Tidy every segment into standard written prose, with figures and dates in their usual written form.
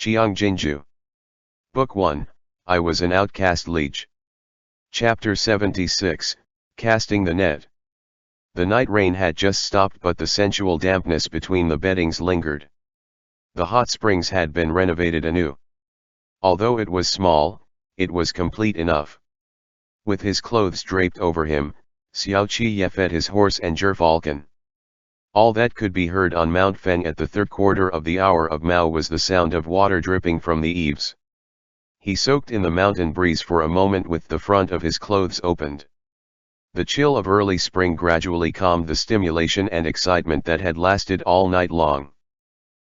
Qiang Jin Jiu. Book 1, I Was an Outcast Liege. Chapter 76, Casting the Net. The night rain had just stopped, but the sensual dampness between the beddings lingered. The hot springs had been renovated anew. Although it was small, it was complete enough. With his clothes draped over him, Xiao Qi fed his horse and gerfalcon. All that could be heard on Mount Feng at the third quarter of the hour of Mao was the sound of water dripping from the eaves. He soaked in the mountain breeze for a moment with the front of his clothes opened. The chill of early spring gradually calmed the stimulation and excitement that had lasted all night long.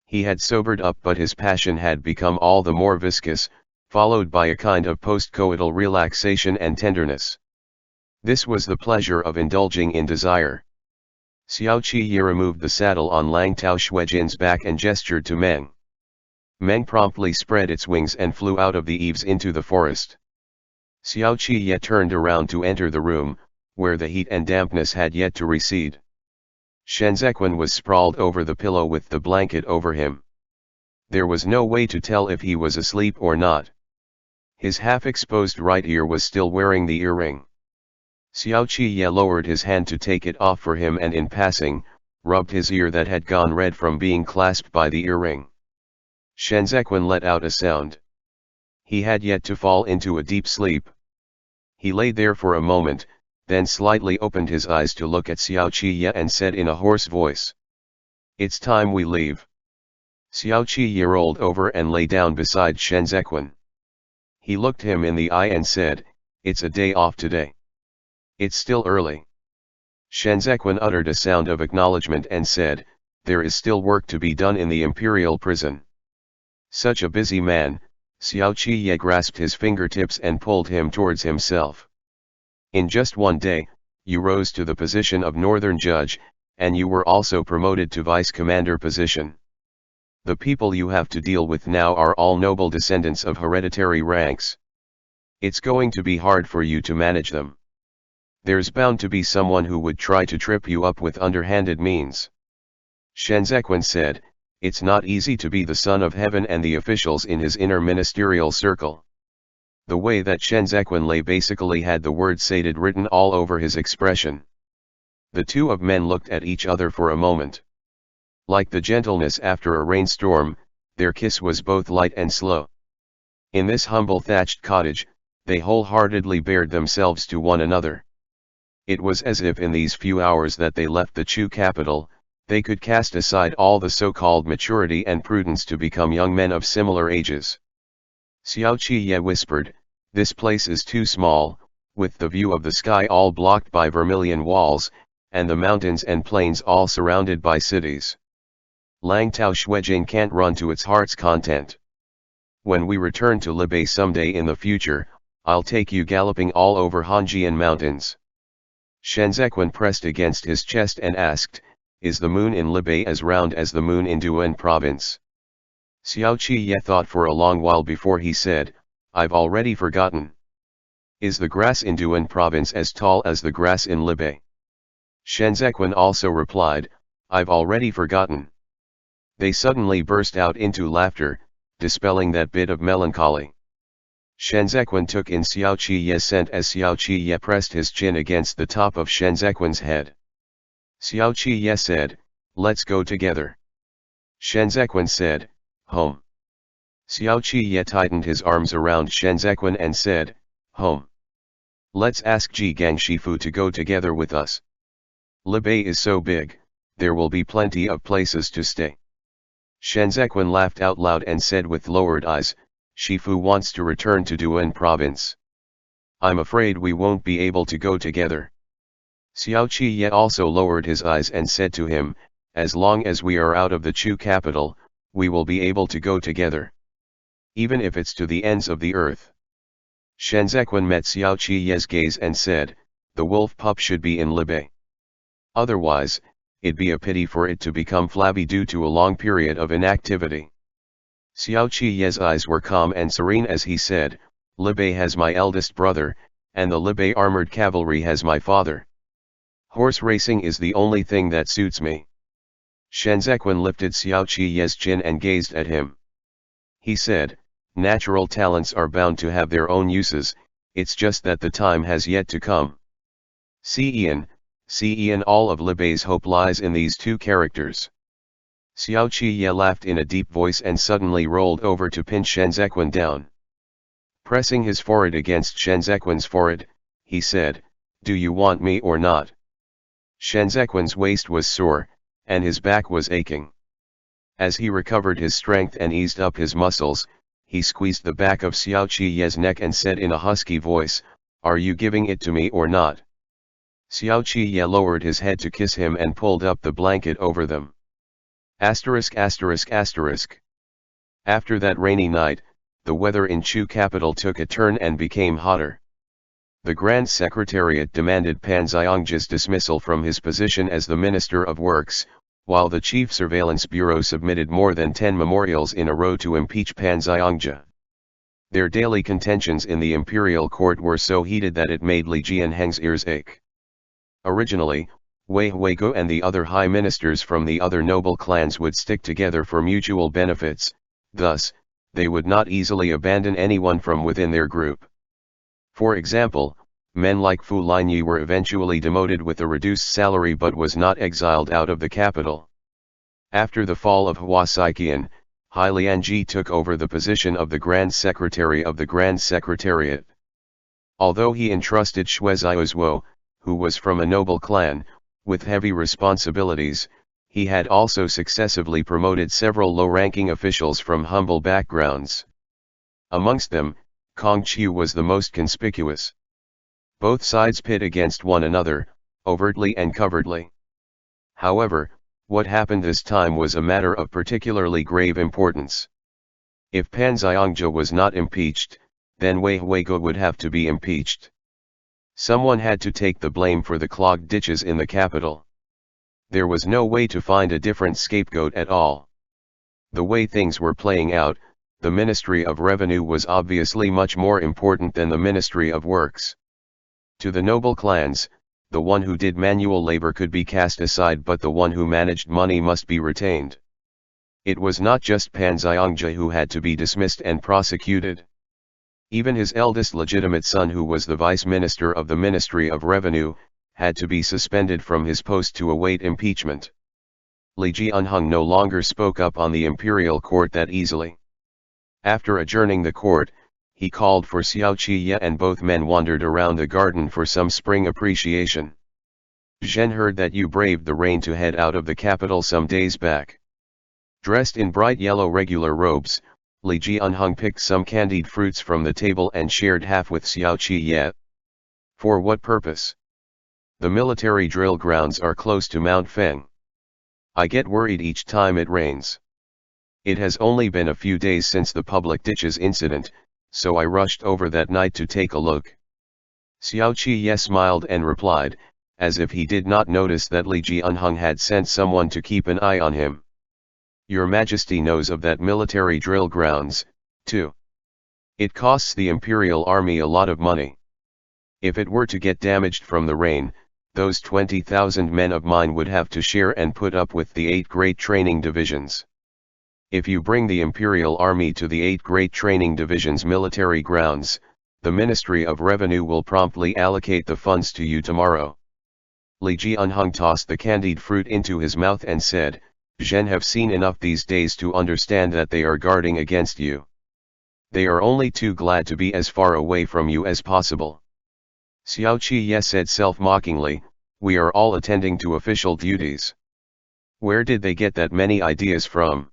He had sobered up, but his passion had become all the more viscous, followed by a kind of post-coital relaxation and tenderness. This was the pleasure of indulging in desire. Xiao Qi removed the saddle on Lang Tao Shuijin's back and gestured to Meng. Meng promptly spread its wings and flew out of the eaves into the forest. Xiao Qi turned around to enter the room, where the heat and dampness had yet to recede. Shenzhequan was sprawled over the pillow with the blanket over him. There was no way to tell if he was asleep or not. His half-exposed right ear was still wearing the earring. Xiao Qi lowered his hand to take it off for him and in passing, rubbed his ear that had gone red from being clasped by the earring. Shenzhequan let out a sound. He had yet to fall into a deep sleep. He lay there for a moment, then slightly opened his eyes to look at Xiao Qi and said in a hoarse voice, "It's time we leave." Xiao Qi rolled over and lay down beside Shenzhequan. He looked him in the eye and said, "It's a day off today. It's still early." Shenzhequan uttered a sound of acknowledgement and said, "There is still work to be done in the imperial prison." Such a busy man, Xiao Qi grasped his fingertips and pulled him towards himself. "In just one day, you rose to the position of northern judge, and you were also promoted to vice commander position. The people you have to deal with now are all noble descendants of hereditary ranks. It's going to be hard for you to manage them. There's bound to be someone who would try to trip you up with underhanded means." Shenzhequan said, "It's not easy to be the son of heaven and the officials in his inner ministerial circle." The way that Shenzhequan lay basically had the word sated written all over his expression. The two of men looked at each other for a moment. Like the gentleness after a rainstorm, their kiss was both light and slow. In this humble thatched cottage, they wholeheartedly bared themselves to one another. It was as if in these few hours that they left the Chu capital, they could cast aside all the so-called maturity and prudence to become young men of similar ages. Xiao Qi whispered, "This place is too small, with the view of the sky all blocked by vermilion walls, and the mountains and plains all surrounded by cities. Lang Tao Shuijin can't run to its heart's content. When we return to Liege someday in the future, I'll take you galloping all over Hanjian mountains." Shenzhequan pressed against his chest and asked, "Is the moon in Liege as round as the moon in Duan province?" Xiao Qi thought for a long while before he said, "I've already forgotten." "Is the grass in Duan province as tall as the grass in Liege?" Shenzhequan also replied, "I've already forgotten." They suddenly burst out into laughter, dispelling that bit of melancholy. Shenzhequan took in Xiao Qi's scent as Xiao Qi pressed his chin against the top of Shenzhequan's head. Xiao Qi said, "Let's go together." Shenzhequan said, "Home." Xiao Qi tightened his arms around Shenzhequan and said, "Home. Let's ask Ji Gang Shifu to go together with us. Liege is so big, there will be plenty of places to stay." Shenzhequan laughed out loud and said with lowered eyes, "Shifu wants to return to Duan province. I'm afraid we won't be able to go together." Xiao Qi also lowered his eyes and said to him, "As long as we are out of the Chu capital, we will be able to go together. Even if it's to the ends of the earth." Shenzhequan met Xiao Qi's gaze and said, "The wolf pup should be in Liege. Otherwise, it'd be a pity for it to become flabby due to a long period of inactivity." Xiao Qi's eyes were calm and serene as he said, "Liege has my eldest brother, and the Liege armored cavalry has my father. Horse racing is the only thing that suits me." Shenzhequan lifted Xiao Qi's chin and gazed at him. He said, natural talents are bound to have their own uses, it's just that the time has yet to come. See Ian, all of Liege's hope lies in these two characters. Xiao Qiye laughed in a deep voice and suddenly rolled over to pinch Shen Zequin down. Pressing his forehead against Shen Zequin's forehead, he said, do you want me or not? Shen Zequin's waist was sore, and his back was aching. As he recovered his strength and eased up his muscles, he squeezed the back of Xiao Qiye's neck and said in a husky voice, are you giving it to me or not? Xiao Qiye lowered his head to kiss him and pulled up the blanket over them. After that rainy night, the weather in Chu capital took a turn and became hotter. The Grand Secretariat demanded Pan Xiongji's dismissal from his position as the Minister of Works, while the Chief Surveillance Bureau submitted more than 10 memorials in a row to impeach Pan Xiongji. Their daily contentions in the imperial court were so heated that it made Li Jianheng's ears ache. Originally, Wei Huigo and the other high ministers from the other noble clans would stick together for mutual benefits, thus, they would not easily abandon anyone from within their group. For example, men like Fu Linyi were eventually demoted with a reduced salary but was not exiled out of the capital. After the fall of Hua Saiqian, Hai Lianji took over the position of the Grand Secretary of the Grand Secretariat. Although he entrusted Xue Xiaozuo, who was from a noble clan, with heavy responsibilities, he had also successively promoted several low-ranking officials from humble backgrounds. Amongst them, Kong Qiu was the most conspicuous. Both sides pit against one another, overtly and covertly. However, what happened this time was a matter of particularly grave importance. If Pan Xiongji was not impeached, then Wei Huigo would have to be impeached. Someone had to take the blame for the clogged ditches in the capital. There was no way to find a different scapegoat at all. The way things were playing out, the Ministry of Revenue was obviously much more important than the Ministry of Works. To the noble clans, the one who did manual labor could be cast aside, but the one who managed money must be retained. It was not just Pan Xiongji who had to be dismissed and prosecuted. Even his eldest legitimate son, who was the vice minister of the Ministry of Revenue, had to be suspended from his post to await impeachment. Li Jianheng no longer spoke up on the imperial court that easily. After adjourning the court, he called for Xiao Qiye and both men wandered around the garden for some spring appreciation. Zhen heard that you braved the rain to head out of the capital some days back. Dressed in bright yellow regular robes, Li Jianheng picked some candied fruits from the table and shared half with Xiao Qiye. For what purpose? The military drill grounds are close to Mount Feng. I get worried each time it rains. It has only been a few days since the public ditches incident, so I rushed over that night to take a look. Xiao Qiye smiled and replied, as if he did not notice that Li Jianheng had sent someone to keep an eye on him. Your Majesty knows of that military drill grounds, too. It costs the Imperial Army a lot of money. If it were to get damaged from the rain, those 20,000 men of mine would have to share and put up with the 8 great training divisions. If you bring the Imperial Army to the 8 great training divisions' military grounds, the Ministry of Revenue will promptly allocate the funds to you tomorrow. Li Jianheng tossed the candied fruit into his mouth and said, Zhen have seen enough these days to understand that they are guarding against you. They are only too glad to be as far away from you as possible. Xiao Qiye said self-mockingly, we are all attending to official duties. Where did they get that many ideas from?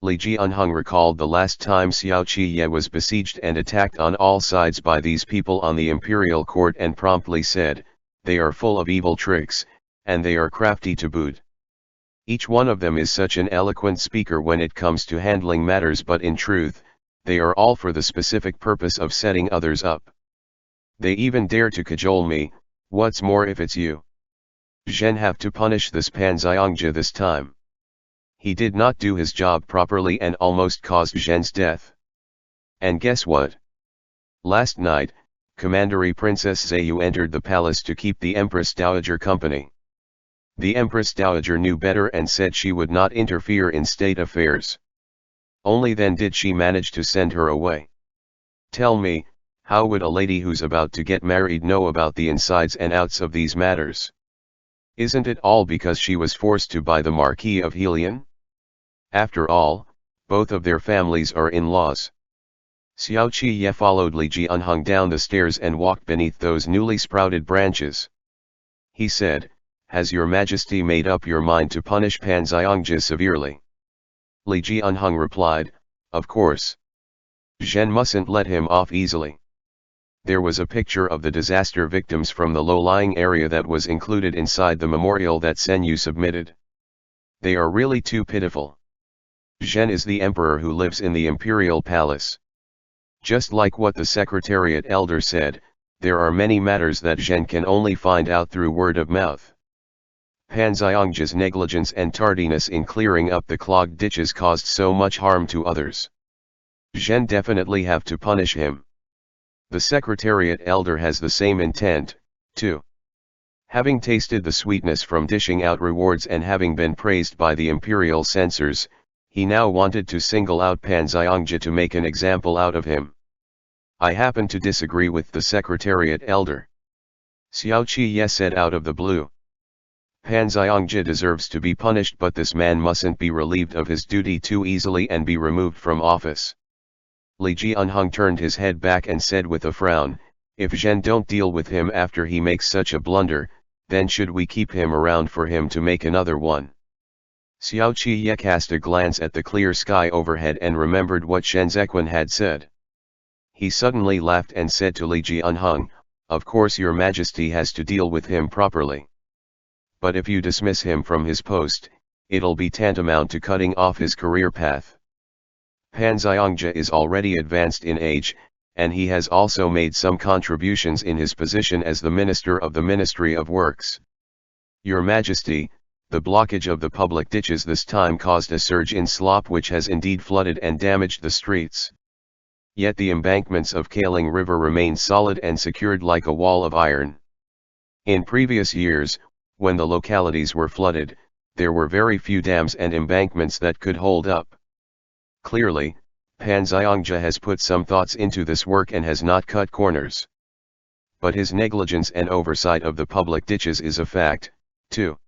Li Jianheng recalled the last time Xiao Qiye was besieged and attacked on all sides by these people on the imperial court and promptly said, they are full of evil tricks, and they are crafty to boot. Each one of them is such an eloquent speaker when it comes to handling matters, but in truth, they are all for the specific purpose of setting others up. They even dare to cajole me, what's more if it's you. Zhen have to punish this Pan Xiongji this time. He did not do his job properly and almost caused Zhen's death. And guess what? Last night, Commandery Princess Zheyu entered the palace to keep the Empress Dowager company. The Empress Dowager knew better and said she would not interfere in state affairs. Only then did she manage to send her away. Tell me, how would a lady who's about to get married know about the insides and outs of these matters? Isn't it all because she was forced to by the Marquis of Helion? After all, both of their families are in-laws. Xiao Qiye followed Li Jianheng down the stairs and walked beneath those newly sprouted branches. He said, "Has your Majesty made up your mind to punish Pan Xiongji severely?" Li Jianheng replied, "Of course. Zhen mustn't let him off easily." There was a picture of the disaster victims from the low-lying area that was included inside the memorial that Sen Yu submitted. They are really too pitiful. Zhen is the emperor who lives in the imperial palace. Just like what the Secretariat elder said, there are many matters that Zhen can only find out through word of mouth. Pan Xiongji's negligence and tardiness in clearing up the clogged ditches caused so much harm to others. Zhen definitely have to punish him. The Secretariat elder has the same intent, too. Having tasted the sweetness from dishing out rewards and having been praised by the imperial censors, he now wanted to single out Pan Xiongji to make an example out of him. "I happen to disagree with the Secretariat elder," Xiao Qiye said out of the blue. "Pan Xiongji deserves to be punished, but this man mustn't be relieved of his duty too easily and be removed from office." Li Jianheng turned his head back and said with a frown, "If Zhen don't deal with him after he makes such a blunder, then should we keep him around for him to make another one?" Xiao Qiye cast a glance at the clear sky overhead and remembered what Shen Zequan had said. He suddenly laughed and said to Li Jianheng, "Of course your Majesty has to deal with him properly. But if you dismiss him from his post, it'll be tantamount to cutting off his career path. Pan Xiongji is already advanced in age, and he has also made some contributions in his position as the Minister of the Ministry of Works. Your Majesty, the blockage of the public ditches this time caused a surge in slop which has indeed flooded and damaged the streets. Yet the embankments of Qiang River remain solid and secured like a wall of iron. In previous years, when the localities were flooded, there were very few dams and embankments that could hold up. Clearly, Pan Xiongji has put some thoughts into this work and has not cut corners. But his negligence and oversight of the public ditches is a fact, too.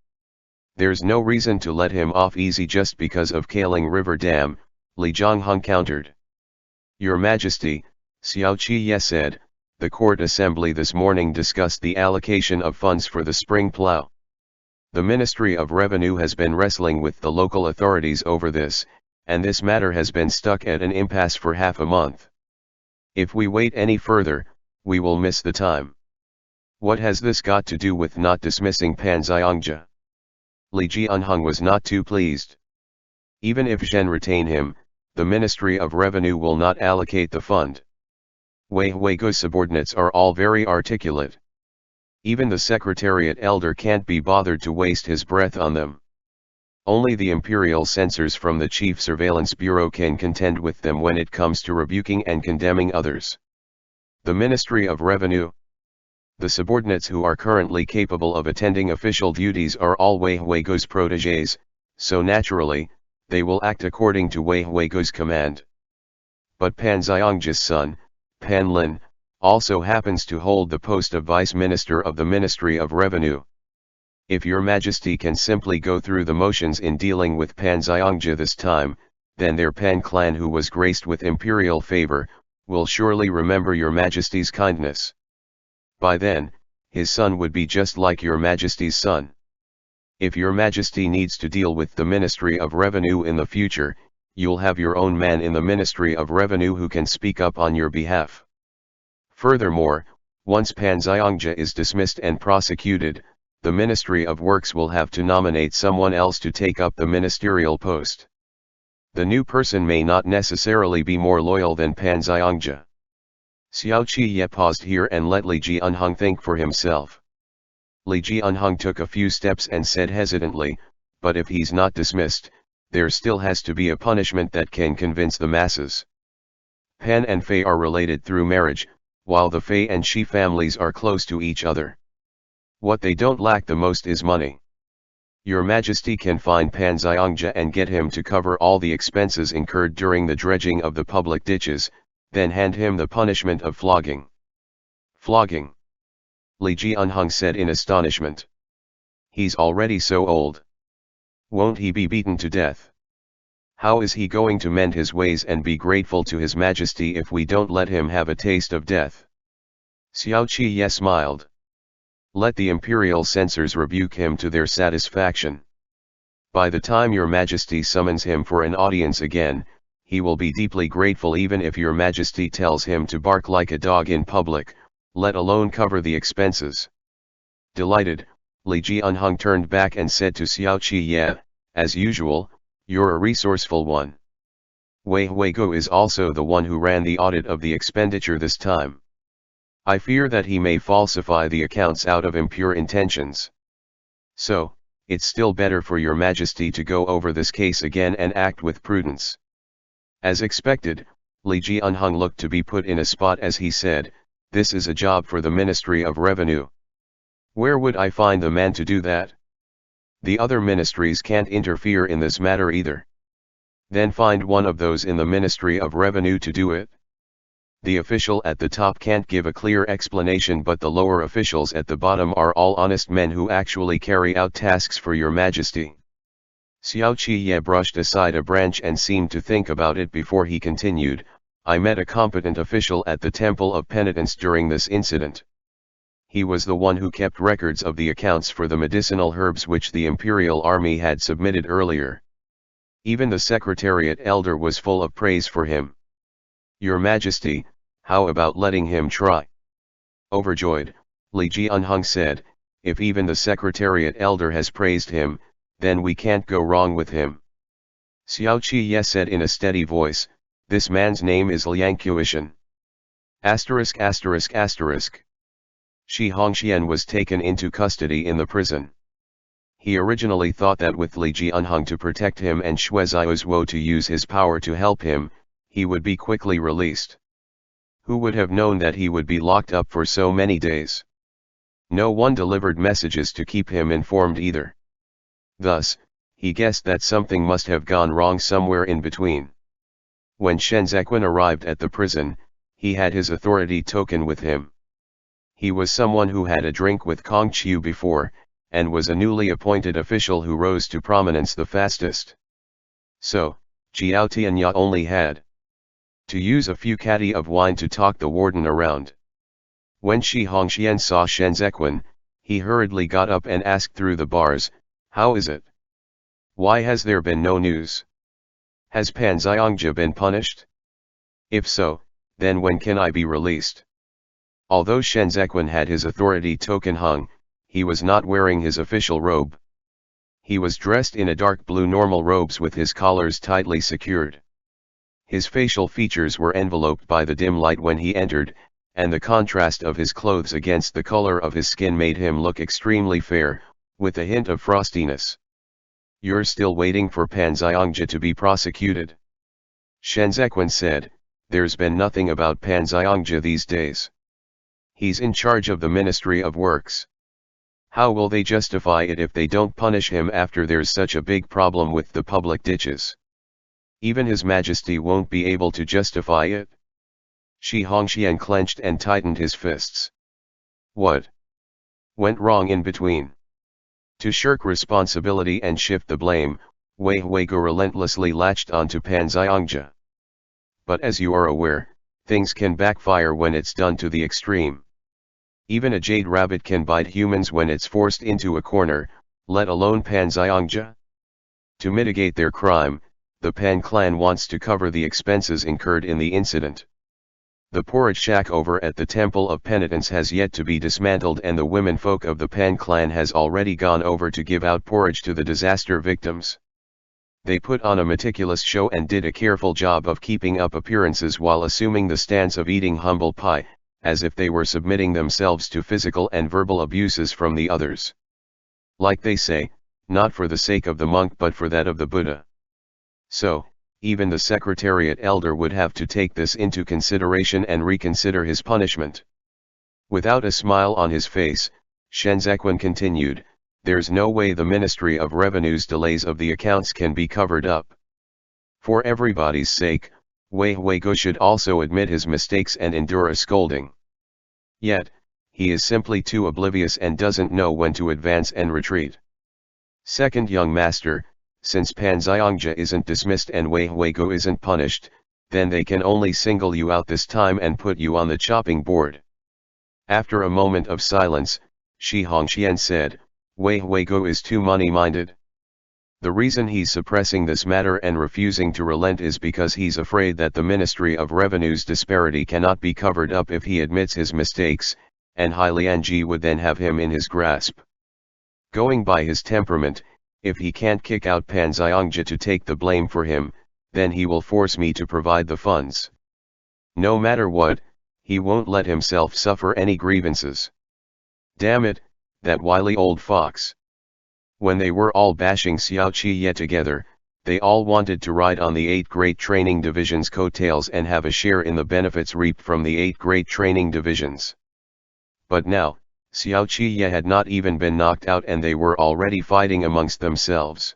There's no reason to let him off easy just because of Qiang River Dam," Li Jianheng countered. "Your Majesty," Xiao Qiye said, "the court assembly this morning discussed the allocation of funds for the spring plough. The Ministry of Revenue has been wrestling with the local authorities over this, and this matter has been stuck at an impasse for half a month. If we wait any further, we will miss the time. What has this got to do with not dismissing Pan Xiongji?" Li Jianheng was not too pleased. Even if Zhen retain him, the Ministry of Revenue will not allocate the fund. Wei Huigu's subordinates are all very articulate. Even the Secretariat elder can't be bothered to waste his breath on them. Only the imperial censors from the Chief Surveillance Bureau can contend with them when it comes to rebuking and condemning others. The Ministry of Revenue. The subordinates who are currently capable of attending official duties are all Wei Huigu's protégés, so naturally, they will act according to Wei Huigu's command. But Pan Xiongji's son, Pan Lin, also happens to hold the post of Vice Minister of the Ministry of Revenue. If your Majesty can simply go through the motions in dealing with Pan Xiongji this time, then their Pan clan who was graced with imperial favor, will surely remember your Majesty's kindness. By then, his son would be just like your Majesty's son. If your Majesty needs to deal with the Ministry of Revenue in the future, you'll have your own man in the Ministry of Revenue who can speak up on your behalf. Furthermore, once Pan Xiongji is dismissed and prosecuted, the Ministry of Works will have to nominate someone else to take up the ministerial post. The new person may not necessarily be more loyal than Pan Xiongji. Xiao Qiye paused here and let Li Jianheng think for himself. Li Jianheng took a few steps and said hesitantly, "But if he's not dismissed, there still has to be a punishment that can convince the masses. Pan and Fei are related through marriage, while the Fei and Shi families are close to each other. What they don't lack the most is money. Your Majesty can find Pan Xiangja and get him to cover all the expenses incurred during the dredging of the public ditches, then hand him the punishment of flogging. Flogging? Liege Unhung said in astonishment. He's already so old. Won't he be beaten to death? How is he going to mend his ways and be grateful to His Majesty if we don't let him have a taste of death? Xiao Qiye smiled. Let the imperial censors rebuke him to their satisfaction. By the time your Majesty summons him for an audience again, he will be deeply grateful even if your Majesty tells him to bark like a dog in public, let alone cover the expenses. Delighted, Liege Unhung turned back and said to Xiao Qiye, as usual, you're a resourceful one. Wei Huigo is also the one who ran the audit of the expenditure this time. I fear that he may falsify the accounts out of impure intentions. So, it's still better for your Majesty to go over this case again and act with prudence. As expected, Liege Unhung looked to be put in a spot as he said, this is a job for the Ministry of Revenue. Where would I find the man to do that? The other ministries can't interfere in this matter either. Then find one of those in the Ministry of Revenue to do it. The official at the top can't give a clear explanation, but the lower officials at the bottom are all honest men who actually carry out tasks for your Majesty. Xiao Qiye brushed aside a branch and seemed to think about it before he continued, I met a competent official at the Temple of Penitence during this incident. He was the one who kept records of the accounts for the medicinal herbs which the Imperial Army had submitted earlier. Even the Secretariat Elder was full of praise for him. Your Majesty, how about letting him try? Overjoyed, Liege Unhung said, if even the Secretariat Elder has praised him, then we can't go wrong with him. Xiao Qiye said in a steady voice, this man's name is Liang Qiushan. ******. Shi Hongxian was taken into custody in the prison. He originally thought that with Liege Unhung to protect him and Xue Xiaozuo to use his power to help him, he would be quickly released. Who would have known that he would be locked up for so many days? No one delivered messages to keep him informed either. Thus, he guessed that something must have gone wrong somewhere in between. When Shen Zequin arrived at the prison, he had his authority token with him. He was someone who had a drink with Kong Qiu before, and was a newly appointed official who rose to prominence the fastest. So, Jiao Tianya only had to use a few catty of wine to talk the warden around. When Shi Hongxian saw Shen Zequin, he hurriedly got up and asked through the bars, how is it? Why has there been no news? Has Pan Xiangja been punished? If so, then when can I be released? Although Shen Zequin had his authority token hung, he was not wearing his official robe. He was dressed in a dark blue normal robes with his collars tightly secured. His facial features were enveloped by the dim light when he entered, and the contrast of his clothes against the color of his skin made him look extremely fair, with a hint of frostiness. You're still waiting for Pan Xiangja to be prosecuted? Shen Zequin said, there's been nothing about Pan Xiangja these days. He's in charge of the Ministry of Works. How will they justify it if they don't punish him after there's such a big problem with the public ditches? Even His Majesty won't be able to justify it. Shi Hongxian clenched and tightened his fists. What went wrong in between? To shirk responsibility and shift the blame, Wei Huigo relentlessly latched onto Pan Xiangja. But as you are aware, things can backfire when it's done to the extreme. Even a jade rabbit can bite humans when it's forced into a corner, let alone Pan Xiangja. To mitigate their crime, the Pan clan wants to cover the expenses incurred in the incident. The porridge shack over at the Temple of Penitence has yet to be dismantled, and the womenfolk of the Pan clan has already gone over to give out porridge to the disaster victims. They put on a meticulous show and did a careful job of keeping up appearances while assuming the stance of eating humble pie, as if they were submitting themselves to physical and verbal abuses from the others. Like they say, not for the sake of the monk but for that of the Buddha. So, even the Secretariat Elder would have to take this into consideration and reconsider his punishment. Without a smile on his face, Shen Zequin continued, there's no way the Ministry of Revenue's delays of the accounts can be covered up. For everybody's sake, Wei Huigo should also admit his mistakes and endure a scolding. Yet, he is simply too oblivious and doesn't know when to advance and retreat. Second young master, since Pan Xiangja isn't dismissed and Wei Huigo isn't punished, then they can only single you out this time and put you on the chopping board. After a moment of silence, Shi Hongxian said, Wei Huigo is too money-minded. The reason he's suppressing this matter and refusing to relent is because he's afraid that the Ministry of Revenue's disparity cannot be covered up if he admits his mistakes, and Hai Lianji would then have him in his grasp. Going by his temperament, if he can't kick out Pan Xiangja to take the blame for him, then he will force me to provide the funds. No matter what, he won't let himself suffer any grievances. Damn it, that wily old fox. When they were all bashing Xiao Qiye together, they all wanted to ride on the 8 great training divisions' coattails and have a share in the benefits reaped from the 8 great training divisions. But now, Xiao Qiye had not even been knocked out and they were already fighting amongst themselves.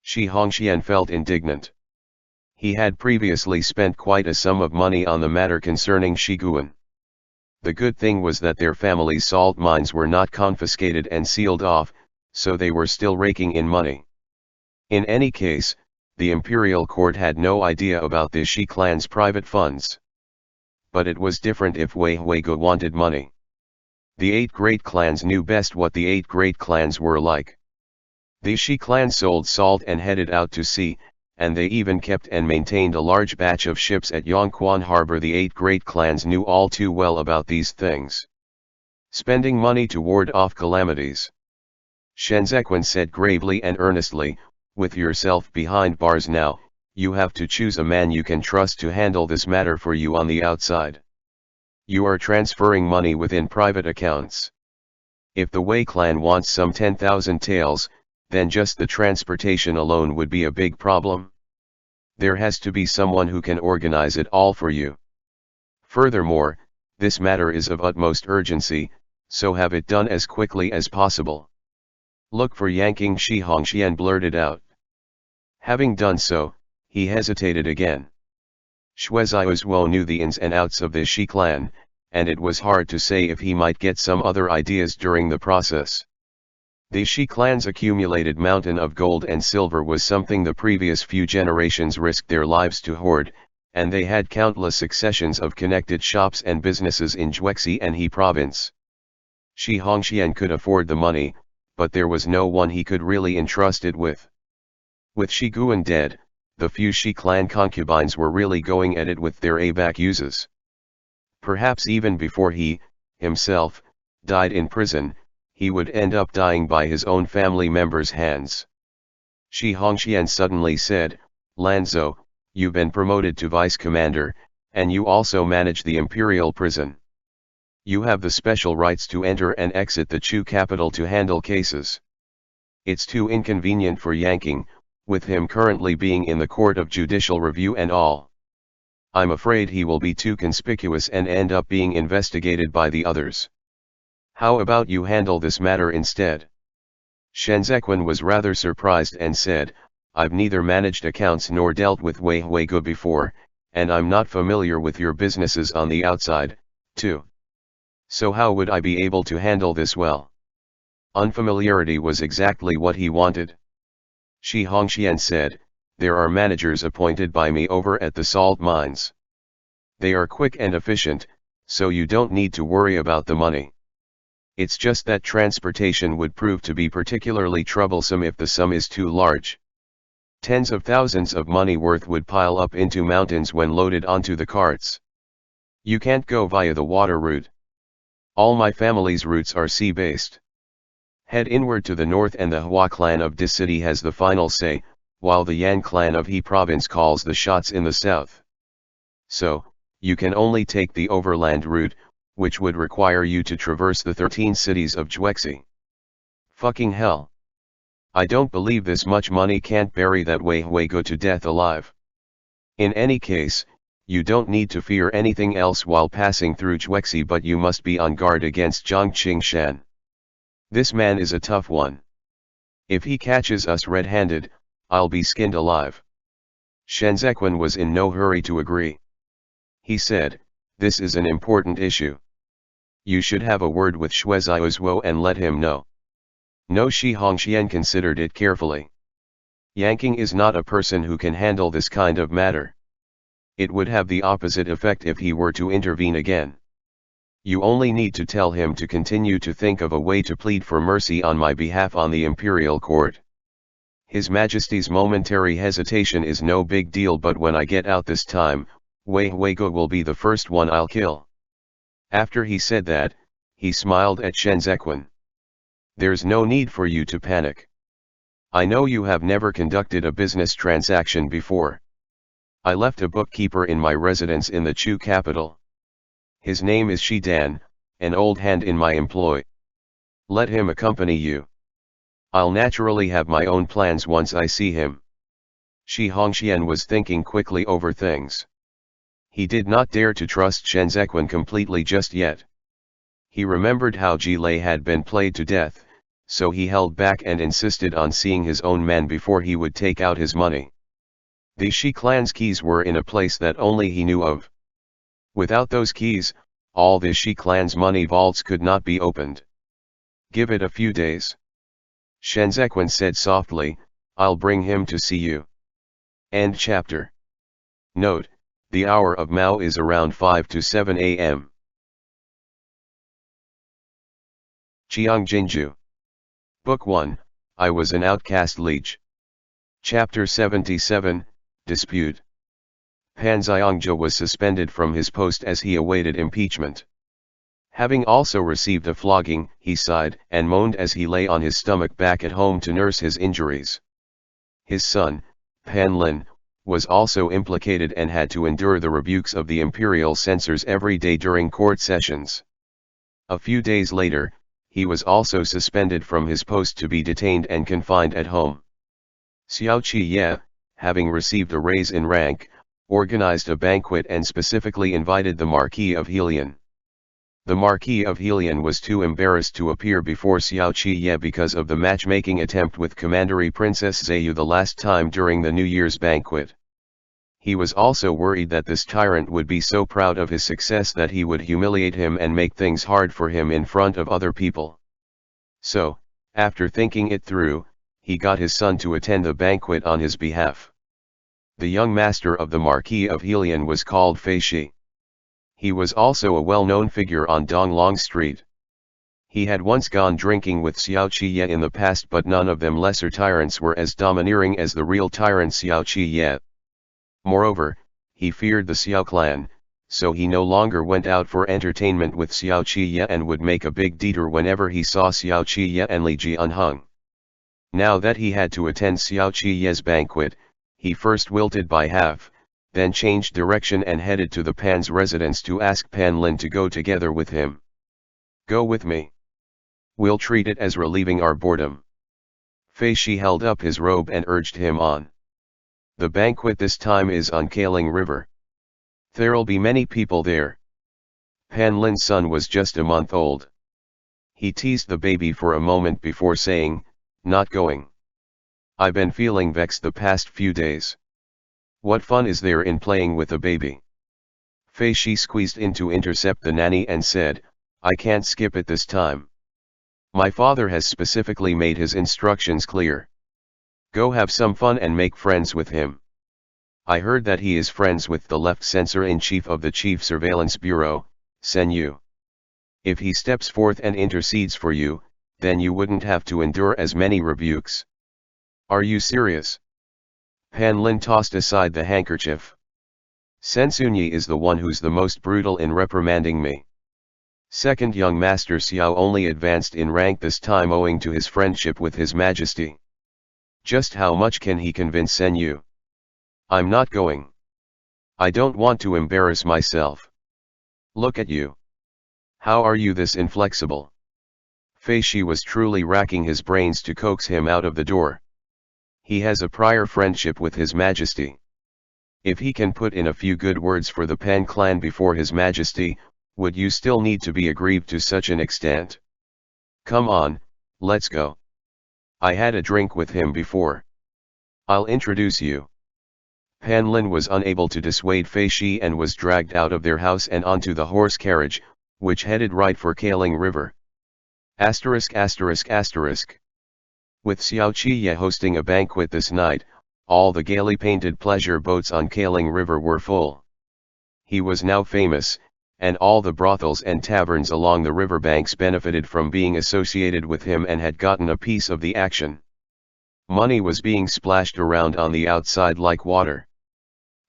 Shi Hongxian felt indignant. He had previously spent quite a sum of money on the matter concerning Shiguan. The good thing was that their family's salt mines were not confiscated and sealed off, so they were still raking in money. In any case, the imperial court had no idea about the Shi clan's private funds. But it was different if Wei Huigo wanted money. The 8 great clans knew best what the 8 great clans were like. The Shi clan sold salt and headed out to sea, and they even kept and maintained a large batch of ships at Yongquan harbor. The 8 great clans knew all too well about these things. Spending money to ward off calamities. Shenzhequan said gravely and earnestly, with yourself behind bars now, you have to choose a man you can trust to handle this matter for you on the outside. You are transferring money within private accounts. If the Wei clan wants some 10,000 taels, then just the transportation alone would be a big problem. There has to be someone who can organize it all for you. Furthermore, this matter is of utmost urgency, so have it done as quickly as possible. Look for Yanqing, Shi Hongxian blurted out. Having done so, he hesitated again. Shuizaiuzuo knew the ins and outs of the Shi clan, and it was hard to say if he might get some other ideas during the process. The Shi clan's accumulated mountain of gold and silver was something the previous few generations risked their lives to hoard, and they had countless successions of connected shops and businesses in Juexi and He province. Shi Hongxian could afford the money, but there was no one he could really entrust it with. With Shiguan dead, the few Shi clan concubines were really going at it with their abac uses. Perhaps even before he, himself, died in prison, he would end up dying by his own family members' hands. Shi Hongxian suddenly said, Lanzhou, you've been promoted to vice commander, and you also manage the imperial prison. You have the special rights to enter and exit the Chu capital to handle cases. It's too inconvenient for Yanqing, with him currently being in the court of judicial review and all. I'm afraid he will be too conspicuous and end up being investigated by the others. How about you handle this matter instead? Shenzhequan was rather surprised and said, I've neither managed accounts nor dealt with Wei Huigo before, and I'm not familiar with your businesses on the outside, too. So how would I be able to handle this well? Unfamiliarity was exactly what he wanted. Shi Hongxian said, there are managers appointed by me over at the salt mines. They are quick and efficient, so you don't need to worry about the money. It's just that transportation would prove to be particularly troublesome if the sum is too large. Tens of thousands of money worth would pile up into mountains when loaded onto the carts. You can't go via the water route. All my family's routes are sea-based. Head inward to the north and the Hua clan of Dis City has the final say, while the Yan clan of He province calls the shots in the south. So, you can only take the overland route, which would require you to traverse the 13 cities of Juexi. Fucking hell. I don't believe this much money can't bury that Wei Huigo to death alive. In any case, you don't need to fear anything else while passing through Juexi, but you must be on guard against Zhang Qingshan. This man is a tough one. If he catches us red-handed, I'll be skinned alive. Shenzhequan was in no hurry to agree. He said, this is an important issue. You should have a word with Shui Zhuo and let him know. No, Shi Hongxian considered it carefully. Yanking is not a person who can handle this kind of matter. It would have the opposite effect if he were to intervene again. You only need to tell him to continue to think of a way to plead for mercy on my behalf on the imperial court. His Majesty's momentary hesitation is no big deal, but when I get out this time, Wei Huigo will be the first one I'll kill. After he said that, he smiled at Shenzhequan. There's no need for you to panic. I know you have never conducted a business transaction before. I left a bookkeeper in my residence in the Chu capital. His name is Shi Dan, an old hand in my employ. Let him accompany you. I'll naturally have my own plans once I see him. Shi Hongxian was thinking quickly over things. He did not dare to trust Shenzhequan completely just yet. He remembered how Ji Lei had been played to death, so he held back and insisted on seeing his own man before he would take out his money. The Shi clan's keys were in a place that only he knew of. Without those keys, all the Shi clan's money vaults could not be opened. Give it a few days. Shenzhequan said softly, I'll bring him to see you. End chapter. Note, the hour of Mao is around 5 to 7 a.m. Qiang Jin Jiu. Book 1, I Was an Outcast Liege. Chapter 77, Dispute. Pan Xiangzhou was suspended from his post as he awaited impeachment. Having also received a flogging, he sighed and moaned as he lay on his stomach back at home to nurse his injuries. His son, Pan Lin, was also implicated and had to endure the rebukes of the imperial censors every day during court sessions. A few days later, he was also suspended from his post to be detained and confined at home. Xiao Qiye, having received a raise in rank, organized a banquet and specifically invited the Marquis of Helian. The Marquis of Helian was too embarrassed to appear before Xiao Qiye because of the matchmaking attempt with Commandery Princess Zheyu the last time during the New Year's banquet. He was also worried that this tyrant would be so proud of his success that he would humiliate him and make things hard for him in front of other people. So, after thinking it through, he got his son to attend the banquet on his behalf. The young master of the Marquis of Helian was called Fei Shi. He was also a well-known figure on Donglong Street. He had once gone drinking with Xiao Qiye in the past, but none of them lesser tyrants were as domineering as the real tyrant Xiao Qiye. Moreover, he feared the Xiao clan, so he no longer went out for entertainment with Xiao Qiye and would make a big detour whenever he saw Xiao Qiye and Liege unhung. Now that he had to attend Xiao Qiye's banquet, he first wilted by half, then changed direction and headed to the Pan's residence to ask Pan Lin to go together with him. Go with me. We'll treat it as relieving our boredom. Fei Shi held up his robe and urged him on. The banquet this time is on Kaling River. There'll be many people there. Pan Lin's son was just a month old. He teased the baby for a moment before saying, not going. I've been feeling vexed the past few days. What fun is there in playing with a baby? Fei Shi squeezed in to intercept the nanny and said, I can't skip it this time. My father has specifically made his instructions clear. Go have some fun and make friends with him. I heard that he is friends with the left censor-in-chief of the Chief Surveillance Bureau, Sen Yu. If he steps forth and intercedes for you, then you wouldn't have to endure as many rebukes. Are you serious? Pan Lin tossed aside the handkerchief. Sen Sunyi is the one who's the most brutal in reprimanding me. Second young master Xiao only advanced in rank this time owing to his friendship with His Majesty. Just how much can he convince Sen Yu? I'm not going. I don't want to embarrass myself. Look at you. How are you this inflexible? Fei Shi was truly racking his brains to coax him out of the door. He has a prior friendship with His Majesty. If he can put in a few good words for the Pan clan before His Majesty, would you still need to be aggrieved to such an extent? Come on, let's go. I had a drink with him before. I'll introduce you. Pan Lin was unable to dissuade Fei Shi and was dragged out of their house and onto the horse carriage, which headed right for Kaling River. Asterisk asterisk asterisk. With Xiao Qiye hosting a banquet this night, all the gaily painted pleasure boats on Kaling River were full. He was now famous, and all the brothels and taverns along the riverbanks benefited from being associated with him and had gotten a piece of the action. Money was being splashed around on the outside like water.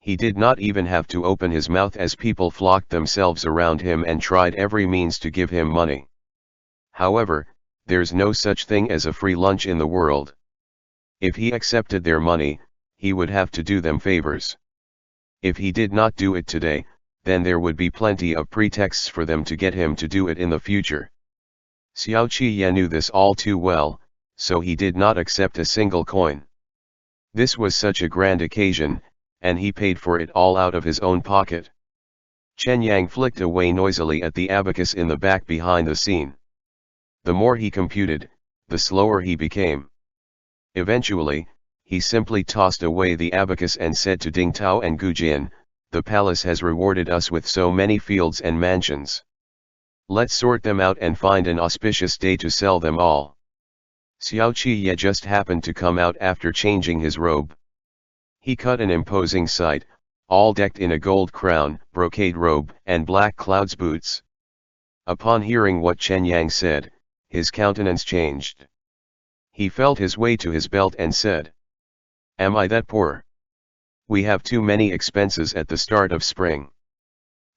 He did not even have to open his mouth as people flocked themselves around him and tried every means to give him money. However, there's no such thing as a free lunch in the world. If he accepted their money, he would have to do them favors. If he did not do it today, then there would be plenty of pretexts for them to get him to do it in the future. Xiao Qiye knew this all too well, so he did not accept a single coin. This was such a grand occasion, and he paid for it all out of his own pocket. Chen Yang flicked away noisily at the abacus in the back behind the scene. The more he computed, the slower he became. Eventually, he simply tossed away the abacus and said to Ding Tao and Gu Jin, "The palace has rewarded us with so many fields and mansions. Let's sort them out and find an auspicious day to sell them all." Xiao Qiye just happened to come out after changing his robe. He cut an imposing sight, all decked in a gold crown, brocade robe, and black clouds boots. Upon hearing what Chen Yang said, his countenance changed. He felt his way to his belt and said, "Am I that poor? We have too many expenses at the start of spring.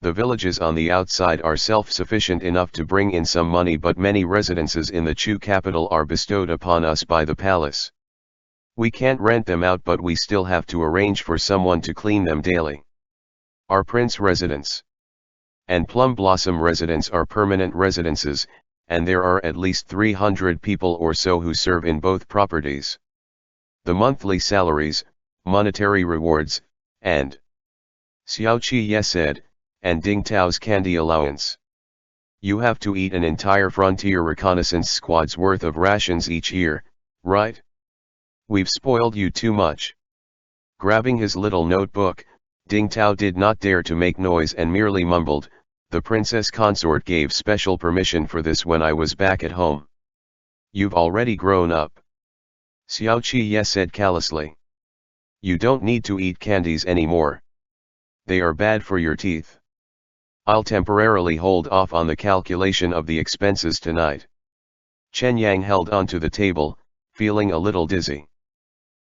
The villages on the outside are self-sufficient enough to bring in some money, but many residences in the Chu capital are bestowed upon us by the palace. We can't rent them out, but we still have to arrange for someone to clean them daily. Our Prince residence and Plum Blossom residence are permanent residences, and there are at least 300 people or so who serve in both properties. The monthly salaries, monetary rewards, and Xiao Qiye said, and Ding Tao's candy allowance. You have to eat an entire frontier reconnaissance squad's worth of rations each year, right? We've spoiled you too much." Grabbing his little notebook, Ding Tao did not dare to make noise and merely mumbled, "The princess consort gave special permission for this when I was back at home. You've already grown up." Xiao Qiye said callously. "You don't need to eat candies anymore. They are bad for your teeth. I'll temporarily hold off on the calculation of the expenses tonight." Chen Yang held onto the table, feeling a little dizzy.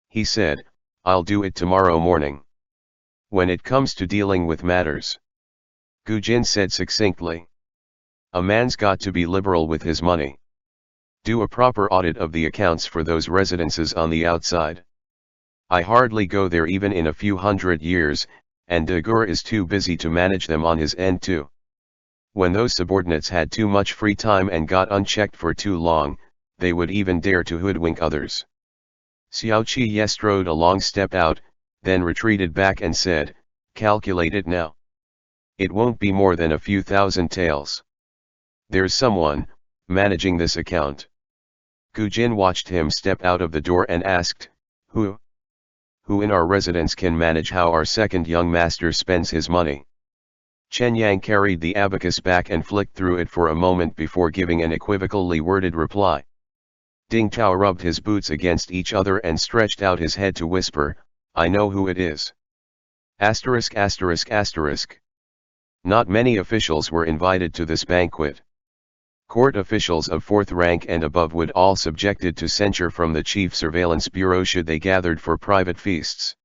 He said, "I'll do it tomorrow morning. When it comes to dealing with matters," Gu Jin said succinctly, "a man's got to be liberal with his money. Do a proper audit of the accounts for those residences on the outside. I hardly go there even in a few hundred years, and De Gur is too busy to manage them on his end too. When those subordinates had too much free time and got unchecked for too long, they would even dare to hoodwink others." Xiao Qiye strode a long step out, then retreated back and said, "Calculate it now. It won't be more than a few thousand taels. There's someone managing this account." Gu Jin watched him step out of the door and asked, "Who? Who in our residence can manage how our second young master spends his money?" Chen Yang carried the abacus back and flicked through it for a moment before giving an equivocally worded reply. Ding Tao rubbed his boots against each other and stretched out his head to whisper, "I know who it is." Asterisk asterisk asterisk. Not many officials were invited to this banquet. Court officials of 4th rank and above would all subjected to censure from the Chief Surveillance Bureau should they gathered for private feasts.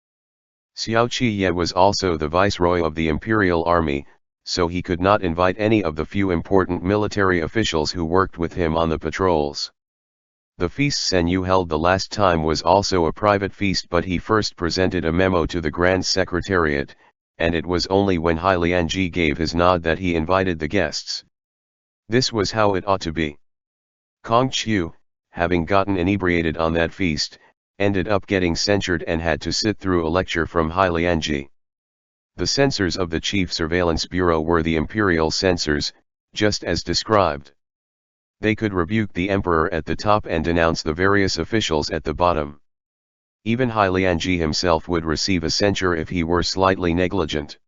Xiao Qiye was also the viceroy of the Imperial Army, so he could not invite any of the few important military officials who worked with him on the patrols. The feast Sen Yu held the last time was also a private feast, but he first presented a memo to the Grand Secretariat, and it was only when Hai Lianji gave his nod that he invited the guests. This was how it ought to be. Kong Qiu, having gotten inebriated on that feast, ended up getting censured and had to sit through a lecture from Hai Lianji. The censors of the Chief Surveillance Bureau were the imperial censors, just as described. They could rebuke the emperor at the top and denounce the various officials at the bottom. Even Liege himself would receive a censure if he were slightly negligent.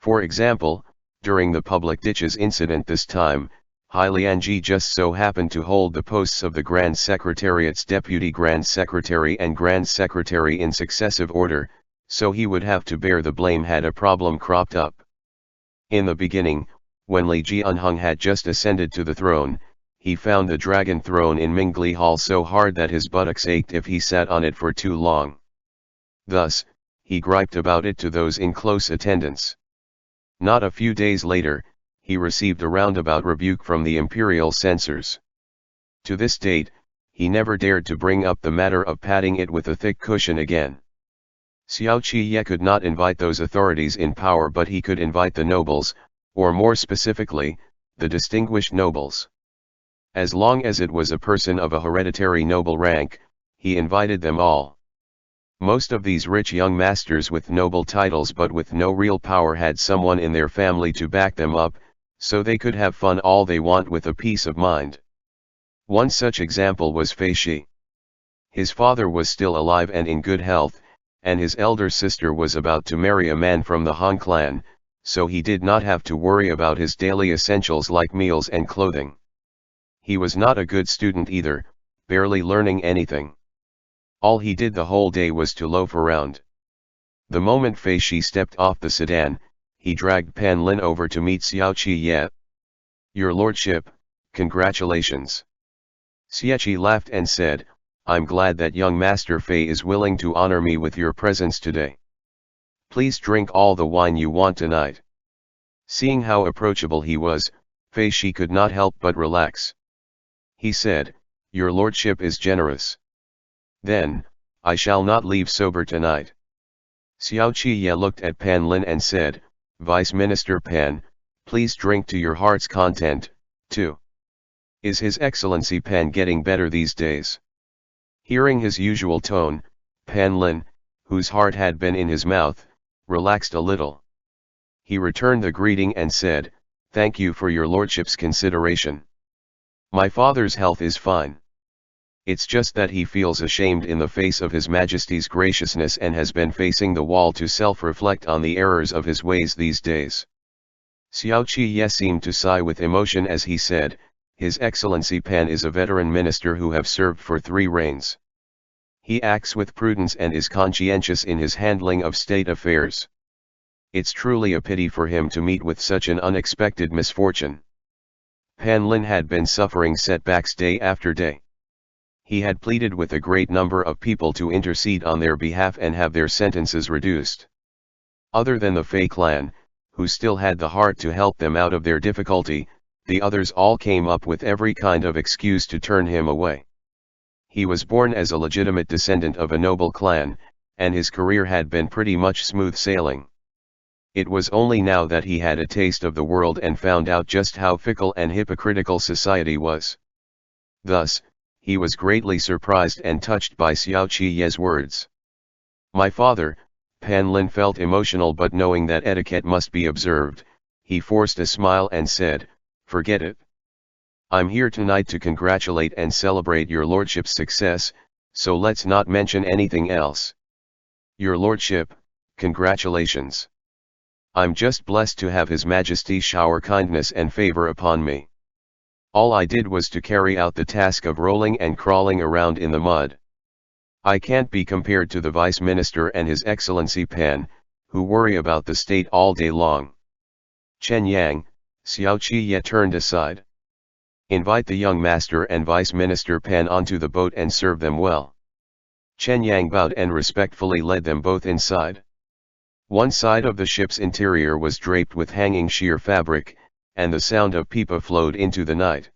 For example, during the public ditches incident this time, Liege just so happened to hold the posts of the Grand Secretariat's Deputy Grand Secretary and Grand Secretary in successive order, so he would have to bear the blame had a problem cropped up. In the beginning, when Liege had just ascended to the throne, he found the dragon throne in Mingli Hall so hard that his buttocks ached if he sat on it for too long. Thus, he griped about it to those in close attendance. Not a few days later, he received a roundabout rebuke from the imperial censors. To this date, he never dared to bring up the matter of padding it with a thick cushion again. Xiao Qiye could not invite those authorities in power, but he could invite the nobles, or more specifically, the distinguished nobles. As long as it was a person of a hereditary noble rank, he invited them all. Most of these rich young masters with noble titles but with no real power had someone in their family to back them up, so they could have fun all they want with a peace of mind. One such example was Fei Shi. His father was still alive and in good health, and his elder sister was about to marry a man from the Han clan, so he did not have to worry about his daily essentials like meals and clothing. He was not a good student either, barely learning anything. All he did the whole day was to loaf around. The moment Fei Shi stepped off the sedan, he dragged Pan Lin over to meet Xiao Qiye. "Your lordship, congratulations." Xie Qi laughed and said, "I'm glad that young Master Fei is willing to honor me with your presence today. Please drink all the wine you want tonight." Seeing how approachable he was, Fei Shi could not help but relax. He said, "Your lordship is generous. Then, I shall not leave sober tonight." Xiao Qiye looked at Pan Lin and said, "Vice Minister Pan, please drink to your heart's content, too. Is His Excellency Pan getting better these days?" Hearing his usual tone, Pan Lin, whose heart had been in his mouth, relaxed a little. He returned the greeting and said, "Thank you for your lordship's consideration. My father's health is fine. It's just that he feels ashamed in the face of His Majesty's graciousness and has been facing the wall to self-reflect on the errors of his ways these days." Xiao Qiye seemed to sigh with emotion as he said, "His Excellency Pan is a veteran minister who have served for 3 reigns. He acts with prudence and is conscientious in his handling of state affairs. It's truly a pity for him to meet with such an unexpected misfortune." Pan Lin had been suffering setbacks day after day. He had pleaded with a great number of people to intercede on their behalf and have their sentences reduced. Other than the Fei clan, who still had the heart to help them out of their difficulty, the others all came up with every kind of excuse to turn him away. He was born as a legitimate descendant of a noble clan, and his career had been pretty much smooth sailing. It was only now that he had a taste of the world and found out just how fickle and hypocritical society was. Thus, he was greatly surprised and touched by Xiao Qiye's words. "My father," Pan Lin felt emotional, but knowing that etiquette must be observed, he forced a smile and said, "Forget it. I'm here tonight to congratulate and celebrate your lordship's success, so let's not mention anything else. Your lordship, congratulations. I'm just blessed to have His Majesty shower kindness and favor upon me. All I did was to carry out the task of rolling and crawling around in the mud. I can't be compared to the Vice Minister and His Excellency Pan, who worry about the state all day long." "Chen Yang," Xiao Qiye turned aside. "Invite the young master and Vice Minister Pan onto the boat and serve them well." Chen Yang bowed and respectfully led them both inside. One side of the ship's interior was draped with hanging sheer fabric, and the sound of pipa flowed into the night.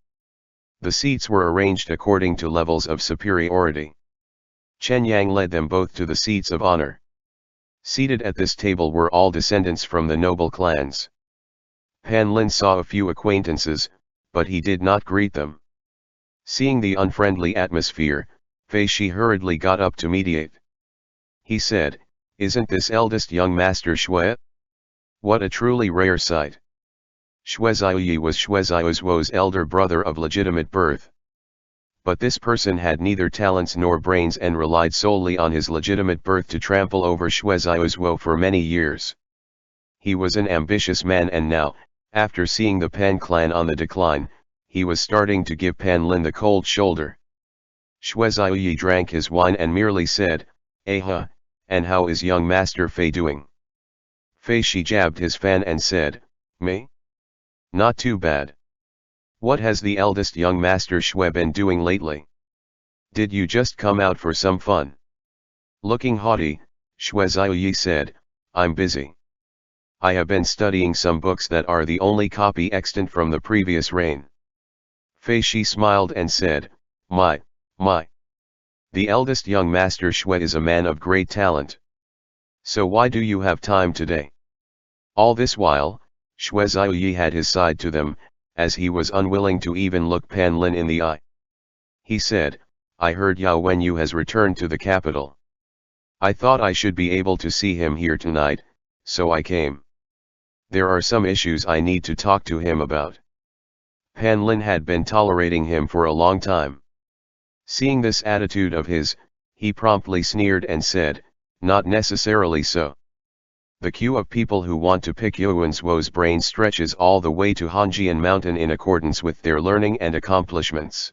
The seats were arranged according to levels of superiority. Chen Yang led them both to the seats of honor. Seated at this table were all descendants from the noble clans. Pan Lin saw a few acquaintances, but he did not greet them. Seeing the unfriendly atmosphere, Fei Shi hurriedly got up to mediate. He said, "Isn't this eldest young Master Shui? What a truly rare sight. Xue Xiaoyi was Xue Xiaozuo's elder brother of legitimate birth. But this person had neither talents nor brains and relied solely on his legitimate birth to trample over Xue Xiaozuo for many years. He was an ambitious man, and now, after seeing the Pan clan on the decline, he was starting to give Pan Lin the cold shoulder. Xue Xiaoyi drank his wine and merely said, "Aha, and how is young Master Fei doing?" Fei Shi jabbed his fan and said, "Me? Not too bad. What has the eldest young Master Xue been doing lately? Did you just come out for some fun?" Looking haughty, Xue Xiaoyi said, "I'm busy. I have been studying some books that are the only copy extant from the previous reign." Fei Shi smiled and said, My. The eldest young Master Xue is a man of great talent. So why do you have time today?" All this while, Xue Xiaoyi had his side to them, as he was unwilling to even look Pan Lin in the eye. He said, "I heard Yao Wenyu has returned to the capital. I thought I should be able to see him here tonight, so I came. There are some issues I need to talk to him about." Pan Lin had been tolerating him for a long time. Seeing this attitude of his, he promptly sneered and said, "Not necessarily so. The queue of people who want to pick Yuanzuo's brain stretches all the way to Hanjian Mountain in accordance with their learning and accomplishments.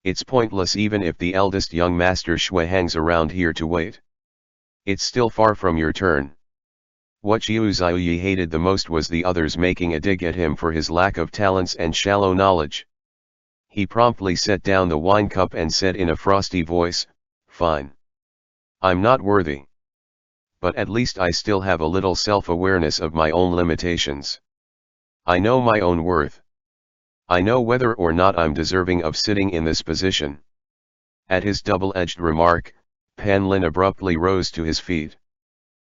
It's pointless even if the eldest young Master Xue hangs around here to wait. It's still far from your turn." What Xue Xiaoyi hated the most was the others making a dig at him for his lack of talents and shallow knowledge. He promptly set down the wine cup and said in a frosty voice, "Fine. I'm not worthy. But at least I still have a little self-awareness of my own limitations. I know my own worth. I know whether or not I'm deserving of sitting in this position." At his double-edged remark, Pan Lin abruptly rose to his feet.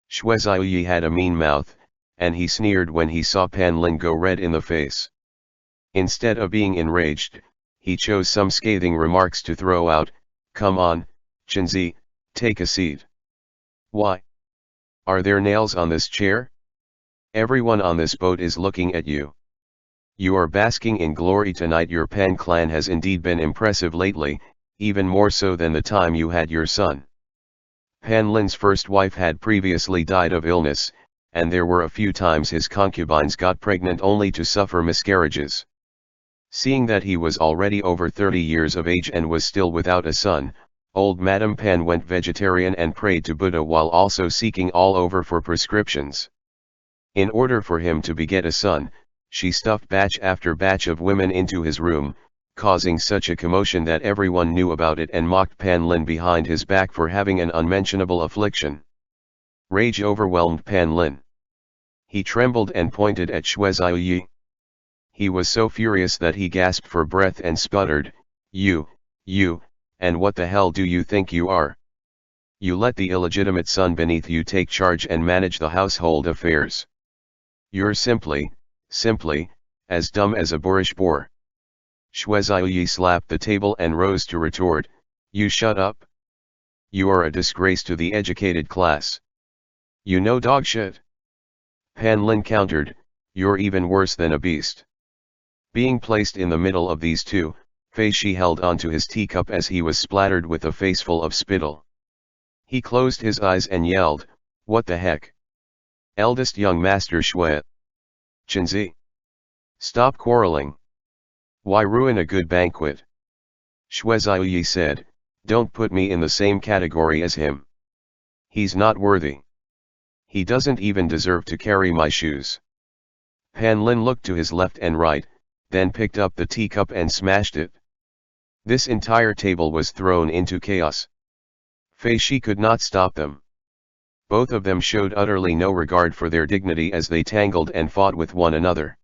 Xue Xiaoyi had a mean mouth, and he sneered when he saw Pan Lin go red in the face. Instead of being enraged, he chose some scathing remarks to throw out. "Come on, Chenzi, take a seat. Why? Are there nails on this chair? Everyone on this boat is looking at you. You are basking in glory tonight. Your Pan clan has indeed been impressive lately, even more so than the time you had your son." Pan Lin's first wife had previously died of illness, and there were a few times his concubines got pregnant only to suffer miscarriages. Seeing that he was already over 30 years of age and was still without a son, old Madame Pan went vegetarian and prayed to Buddha while also seeking all over for prescriptions. In order for him to beget a son, she stuffed batch after batch of women into his room, causing such a commotion that everyone knew about it and mocked Pan Lin behind his back for having an unmentionable affliction. Rage overwhelmed Pan Lin. He trembled and pointed at Xue Xiaoyi. He was so furious that he gasped for breath and sputtered, You, and what the hell do you think you are? You let the illegitimate son beneath you take charge and manage the household affairs. You're simply, as dumb as a boorish boar." Xue Xiaoyi slapped the table and rose to retort, "You shut up. You are a disgrace to the educated class. You know dog shit." Pan Lin countered, "You're even worse than a beast." Being placed in the middle of these two, Fei Shi held onto his teacup as he was splattered with a faceful of spittle. He closed his eyes and yelled, "What the heck? Eldest young Master Xue. Chenzi. Stop quarreling. Why ruin a good banquet?" Xue Xiaoyi said, "Don't put me in the same category as him. He's not worthy. He doesn't even deserve to carry my shoes." Pan Lin looked to his left and right, then picked up the teacup and smashed it. This entire table was thrown into chaos. Fei Shi could not stop them. Both of them showed utterly no regard for their dignity as they tangled and fought with one another.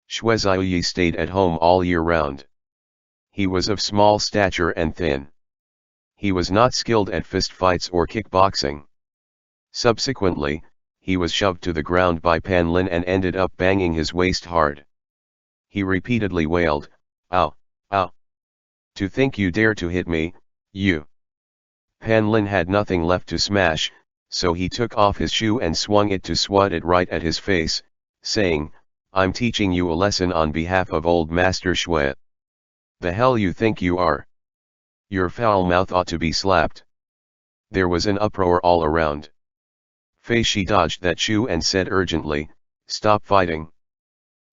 Xue Xiaoyi stayed at home all year round. He was of small stature and thin. He was not skilled at fist fights or kickboxing. Subsequently, he was shoved to the ground by Pan Lin and ended up banging his waist hard. He repeatedly wailed, "Ow, ow. To think you dare to hit me, you." Pan Lin had nothing left to smash, so he took off his shoe and swung it to swat it right at his face, saying, I'm teaching you a lesson on behalf of old Master Shui. The hell you think you are? Your foul mouth ought to be slapped. There was an uproar all around. Fei Shi dodged that shoe and said urgently, "Stop fighting.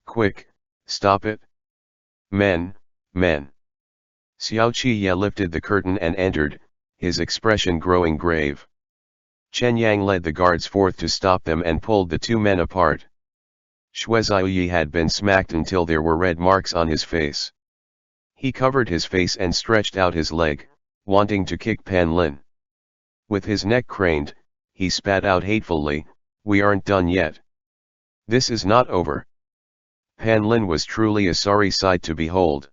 Quick, stop it. Men, men." Xiao Qiye lifted the curtain and entered, his expression growing grave. Chen Yang led the guards forth to stop them and pulled the two men apart. Shui Ziyi had been smacked until there were red marks on his face. He covered his face and stretched out his leg, wanting to kick Pan Lin. With his neck craned, he spat out hatefully, "We aren't done yet. This is not over." Pan Lin was truly a sorry sight to behold.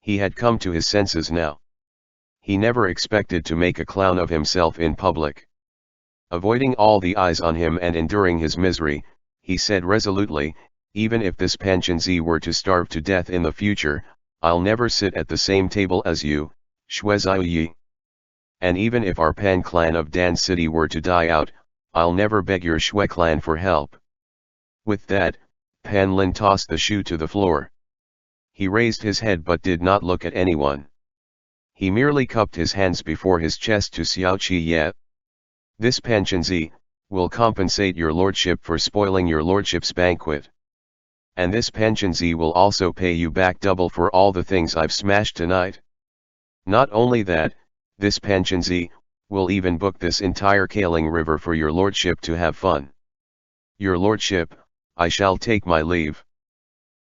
He had come to his senses now. He never expected to make a clown of himself in public. Avoiding all the eyes on him and enduring his misery, he said resolutely, "Even if this Pan Chenzi were to starve to death in the future, I'll never sit at the same table as you, Shui Ziyi. And even if our Pan clan of Dan City were to die out, I'll never beg your Shui clan for help." With that, Pan Lin tossed the shoe to the floor. He raised his head but did not look at anyone. He merely cupped his hands before his chest to Xiao Qiye. "This Pan Chenzi will compensate your lordship for spoiling your lordship's banquet. And this Pan Chenzi will also pay you back double for all the things I've smashed tonight. Not only that, this Pan Chenzi will even book this entire Kaling River for your lordship to have fun. Your lordship, I shall take my leave.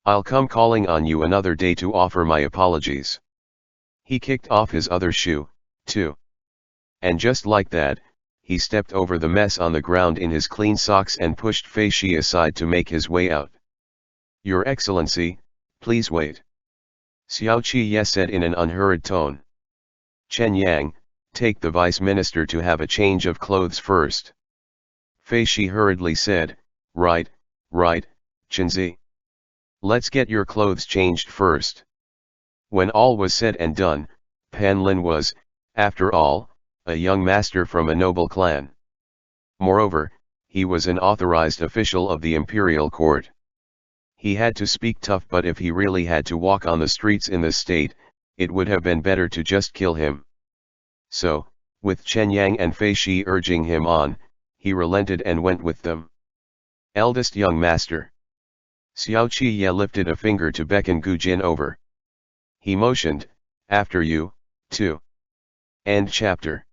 I'll come calling on you another day to offer my apologies." He kicked off his other shoe, too. And just like that, he stepped over the mess on the ground in his clean socks and pushed Fei Shi aside to make his way out. "Your Excellency, please wait," Xiao Qiye said in an unhurried tone. "Chen Yang, take the vice minister to have a change of clothes first." Fei Shi hurriedly said, Right, Chenzi. Let's get your clothes changed first." When all was said and done, Pan Lin was, after all, a young master from a noble clan. Moreover, he was an authorized official of the imperial court. He had to speak tough, but if he really had to walk on the streets in this state, it would have been better to just kill him. So, with Chen Yang and Fei Shi urging him on, he relented and went with them. "Eldest young master." Xiao Qiye lifted a finger to beckon Gu Jin over. He motioned, "After you, too." End chapter.